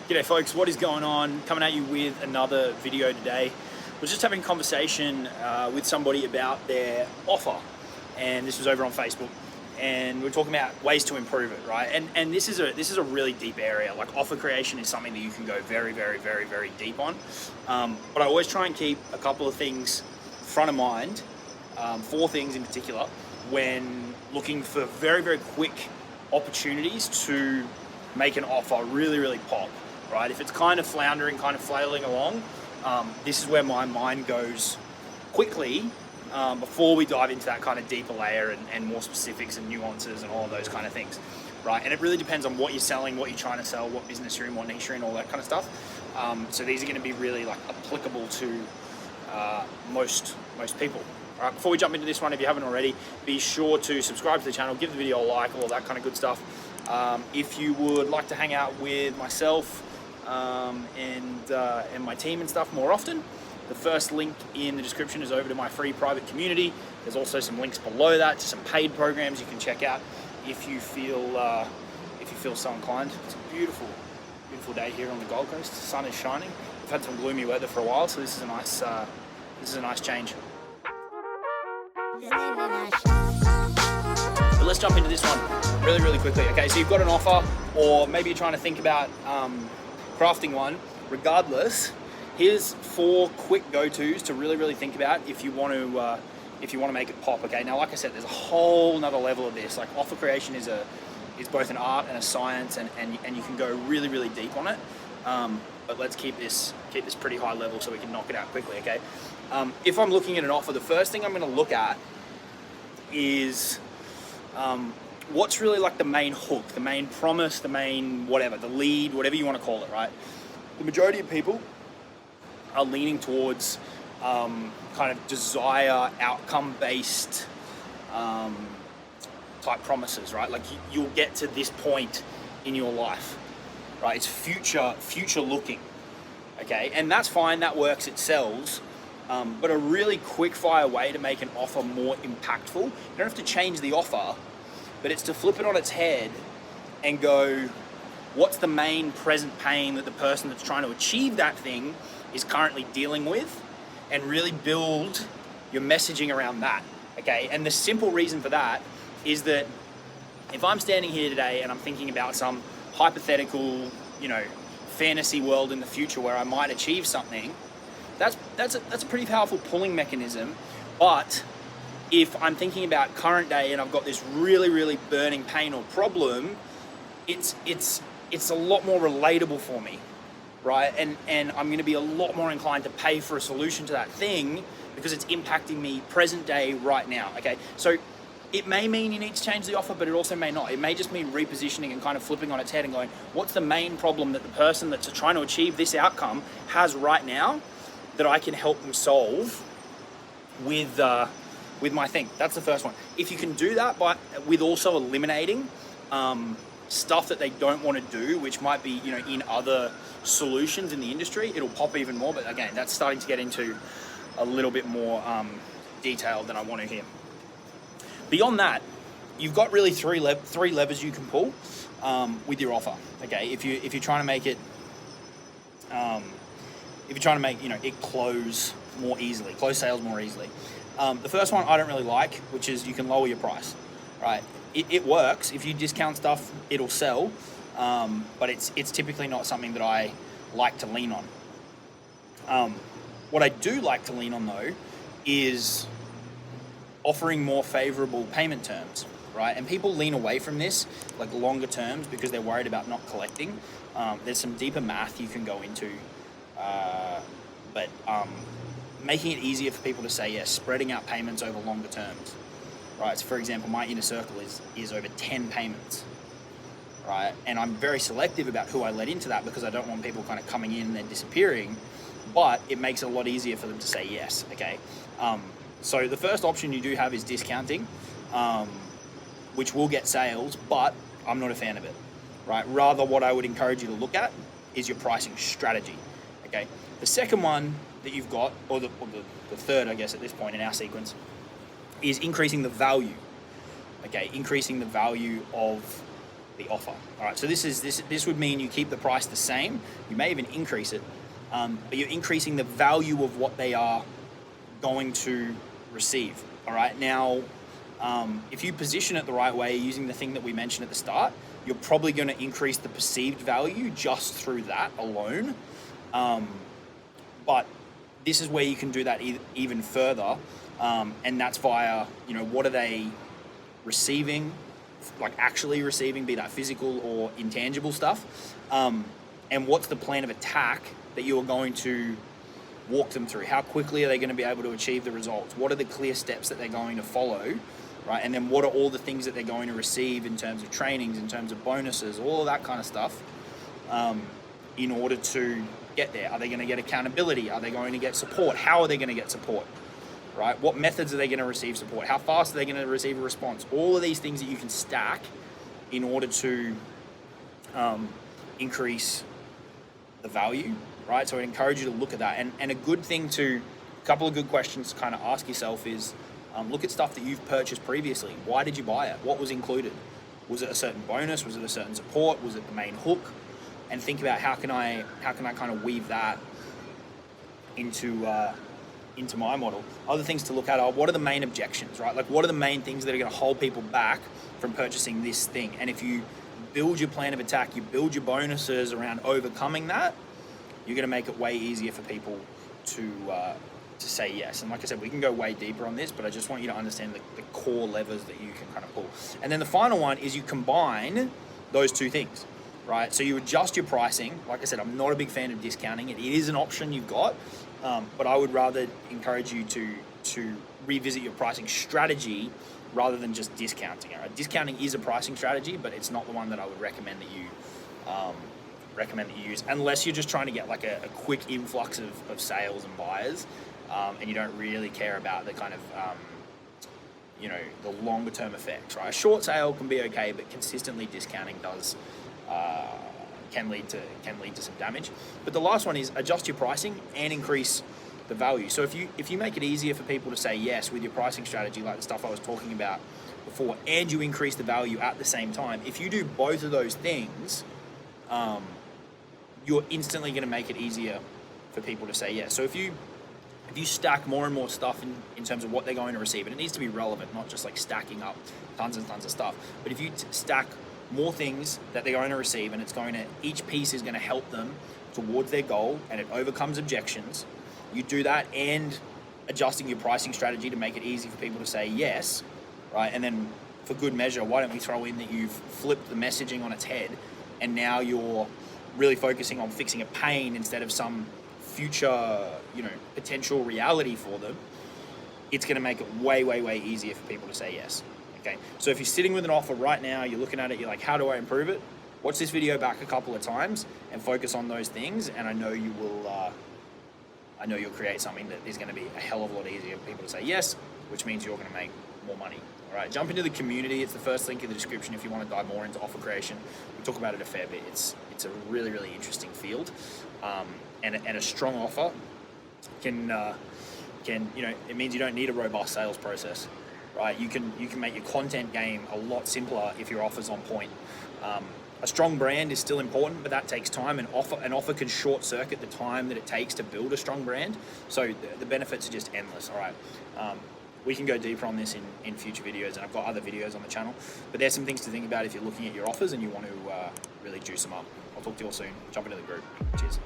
G'day folks, what is going on? Coming at you with another video today. I was just having a conversation with somebody about their offer, and this was over on Facebook, and we're talking about ways to improve it, right? And this is a really deep area. Like, offer creation is something that you can go very deep on. But I always try and keep a couple of things front of mind, 4 things in particular, when looking for very quick opportunities to make an offer really pop, right? If it's kind of floundering, kind of flailing along, this is where my mind goes quickly before we dive into that kind of deeper layer and more specifics and nuances and all of those kind of things, right? And it really depends on what you're selling, what you're trying to sell, what business you're in, what niche you're in, all that kind of stuff. So these are going to be really like applicable to most people. All right, before we jump into this one, if you haven't already, be sure to subscribe to the channel, give the video a like, all that kind of good stuff. If you would like to hang out with myself and my team and stuff more often, the first link in the description is over to my free private community. There's also some links below that to some paid programs you can check out if you feel so inclined. It's a beautiful day here on the Gold Coast. The sun is shining. We've had some gloomy weather for a while, so this is a nice change. But let's jump into this one really quickly. Okay, so you've got an offer, or maybe you're trying to think about crafting one. Regardless, here's 4 quick go-tos to really think about if you want to make it pop. Okay, now like I said, there's a whole nother level of this. Like, offer creation is both an art and a science, and you can go really deep on it. But let's keep this pretty high level so we can knock it out quickly. Okay, if I'm looking at an offer, the first thing I'm going to look at is what's really like the main hook, the main promise, the main whatever, the lead, whatever you want to call it, right? The majority of people are leaning towards kind of desire, outcome-based type promises, right? Like, you'll get to this point in your life, right? It's future looking, okay? And that's fine, that works, it sells. But a really quick fire way to make an offer more impactful, you don't have to change the offer, but it's to flip it on its head and go, what's the main present pain that the person that's trying to achieve that thing is currently dealing with, and really build your messaging around that, okay? And the simple reason for that is that if I'm standing here today and I'm thinking about some hypothetical, fantasy world in the future where I might achieve something, that's a pretty powerful pulling mechanism. But if I'm thinking about current day and I've got this really burning pain or problem, it's a lot more relatable for me, right? And I'm going to be a lot more inclined to pay for a solution to that thing because it's impacting me present day right now. Okay, so it may mean you need to change the offer, but it also may not. It may just mean repositioning and kind of flipping on its head and going, what's the main problem that the person that's trying to achieve this outcome has right now that I can help them solve with my thing? That's the first one. If you can do that with also eliminating stuff that they don't want to do, which might be in other solutions in the industry, it'll pop even more. But again, that's starting to get into a little bit more detail than I want to hear. Beyond that, you've got really 3 levers you can pull with your offer. Okay, if you're trying to make it it close sales more easily. The first one I don't really like, which is you can lower your price, right? It works. If you discount stuff, it'll sell, but it's typically not something that I like to lean on. What I do like to lean on, though, is offering more favorable payment terms, right? And people lean away from this, like longer terms, because they're worried about not collecting. There's some deeper math you can go into, but making it easier for people to say yes, spreading out payments over longer terms, right? So for example, my inner circle is over 10 payments, right? And I'm very selective about who I let into that because I don't want people kind of coming in and then disappearing, but it makes it a lot easier for them to say yes, okay? So the first option you do have is discounting, which will get sales, but I'm not a fan of it, right? Rather, what I would encourage you to look at is your pricing strategy, okay? The second one that you've got, or the third, I guess, at this point in our sequence, is increasing the value, okay? Increasing the value of the offer. All right, so this would mean you keep the price the same. You may even increase it, but you're increasing the value of what they are going to receive. All right, now if you position it the right way using the thing that we mentioned at the start, you're probably going to increase the perceived value just through that alone. But this is where you can do that even further, and that's via, what are they receiving, like actually receiving, be that physical or intangible stuff, and what's the plan of attack that you're going to walk them through? How quickly are they going to be able to achieve the results? What are the clear steps that they're going to follow, right? And then what are all the things that they're going to receive in terms of trainings, in terms of bonuses, all of that kind of stuff, in order to get there? Are they going to get accountability? Are they going to get support? How are they going to get support, right? What methods are they going to receive support? How fast are they going to receive a response? All of these things that you can stack in order to increase the value, right? So I encourage you to look at that. And a good thing a couple of good questions to kind of ask yourself is, look at stuff that you've purchased previously. Why did you buy it? What was included? Was it a certain bonus? Was it a certain support? Was it the main hook? And think about how can I kind of weave that into my model. Other things to look at are, what are the main objections, right? Like, what are the main things that are going to hold people back from purchasing this thing? And if you build your plan of attack, you build your bonuses around overcoming that, you're going to make it way easier for people to say yes. And like I said, we can go way deeper on this, but I just want you to understand the core levers that you can kind of pull. And then the final one is you combine those two things, right? So you adjust your pricing. Like I said, I'm not a big fan of discounting. It is an option you've got, but I would rather encourage you to revisit your pricing strategy rather than just discounting. Right? Discounting is a pricing strategy, but it's not the one that I would recommend that you use, unless you're just trying to get like a quick influx of sales and buyers, and you don't really care about the kind of the longer term effects, right? A short sale can be okay, but consistently discounting can lead to some damage. But the last one is adjust your pricing and increase the value. So if you make it easier for people to say yes with your pricing strategy, like the stuff I was talking about before, and you increase the value at the same time, if you do both of those things, you're instantly going to make it easier for people to say yes. So if you stack more and more stuff in terms of what they're going to receive, and it needs to be relevant, not just like stacking up tons and tons of stuff, but if you stack more things that they're going to receive, and each piece is going to help them towards their goal, and it overcomes objections, you do that, and adjusting your pricing strategy to make it easy for people to say yes, right? And then for good measure, why don't we throw in that you've flipped the messaging on its head, and now you're really focusing on fixing a pain instead of some future, potential reality for them. It's going to make it way, way, way easier for people to say yes. Okay. So if you're sitting with an offer right now, you're looking at it, you're like, how do I improve it? Watch this video back a couple of times and focus on those things, and I know you will. I know you'll create something that is going to be a hell of a lot easier for people to say yes, which means you're going to make more money. All right, jump into the community. It's the first link in the description if you want to dive more into offer creation. We talk about it a fair bit. It's a really, really interesting field, and a strong offer can it means you don't need a robust sales process, right? You can make your content game a lot simpler if your offer's on point. A strong brand is still important, but that takes time. An offer can short circuit the time that it takes to build a strong brand. So the benefits are just endless. All right. We can go deeper on this in future videos, and I've got other videos on the channel. But there's some things to think about if you're looking at your offers and you want to really juice them up. I'll talk to you all soon. Jump into the group. Cheers.